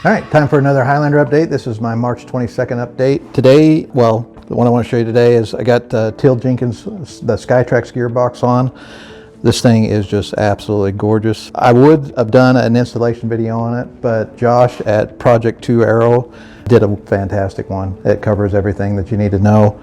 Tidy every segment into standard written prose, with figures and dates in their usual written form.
All right, time for another Highlander update. This is my March 22nd update. Today, well, the one I want to show you today is I got Teal Jenkins, the Skytrax Gearbox on. This thing is just absolutely gorgeous. I would have done an installation video on it, but Josh at Project 2 Aero did a fantastic one. It covers everything that you need to know.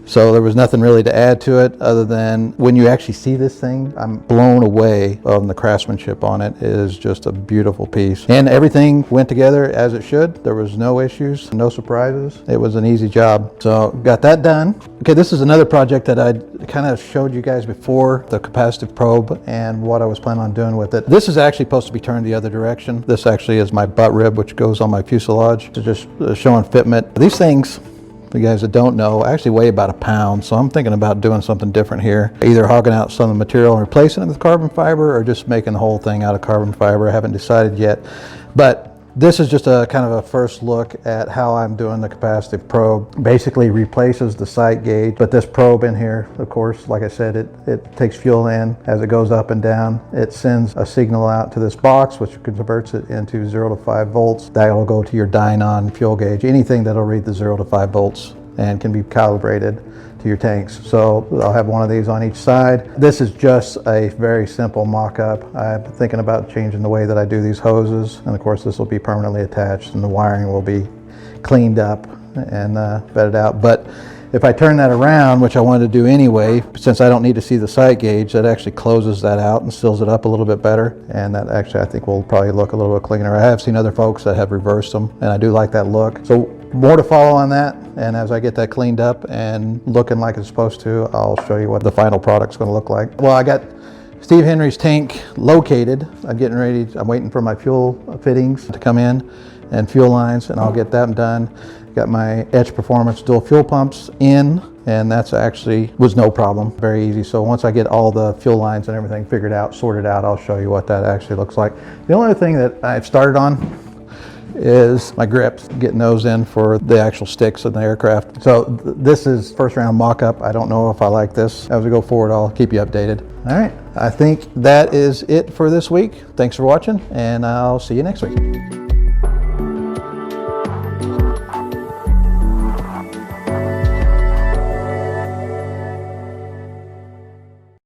So there was nothing really to add to it other than when you actually see this thing, I'm blown away on the craftsmanship on it. It is just a beautiful piece. And everything went together as it should. There was no issues, no surprises. It was an easy job. So got that done. Okay, this is another project that I kind of showed you guys before, the Capacitive Probe and what I was planning on doing with it. This is actually supposed to be turned the other direction. This actually is my butt rib, which goes on my fuselage. To just showing fitment. These things, for you guys that don't know, actually weigh about a pound, so I'm thinking about doing something different here. Either hogging out some of the material and replacing it with carbon fiber, or just making the whole thing out of carbon fiber. I haven't decided yet, but this is just a kind of a first look at how I'm doing the capacitive probe. Basically replaces the sight gauge, but this probe in here, of course, like I said, it takes fuel in as it goes up and down. It sends a signal out to this box, which converts it into 0 to 5 volts. That'll go to your Dynon fuel gauge, anything that'll read the 0 to 5 volts and can be calibrated to your tanks. So I'll have one of these on each side. This is just a very simple mock-up. I'm thinking about changing the way that I do these hoses, and of course this will be permanently attached and the wiring will be cleaned up and bedded out. But if I turn that around, which I wanted to do anyway, since I don't need to see the sight gauge, that actually closes that out and seals it up a little bit better, and that actually I think will probably look a little bit cleaner. I have seen other folks that have reversed them, and I do like that look. So more to follow on that, and as I get that cleaned up and looking like it's supposed to, I'll show you what the final product's going to look like. Well, I got Steve Henry's tank located. I'm getting ready. I'm waiting for my fuel fittings to come in and fuel lines, and I'll get them done. Got my Edge Performance dual fuel pumps in, and that's actually was no problem, very easy. So once I get all the fuel lines and everything figured out, sorted out, I'll show you what that actually looks like. The only other thing that I've started on is my grips, getting those in for the actual sticks in the aircraft. So this is first round mock-up. I don't know if I like this. As we go forward, I'll keep you updated. All right, I think that is it for this week. Thanks for watching, and I'll see you next week.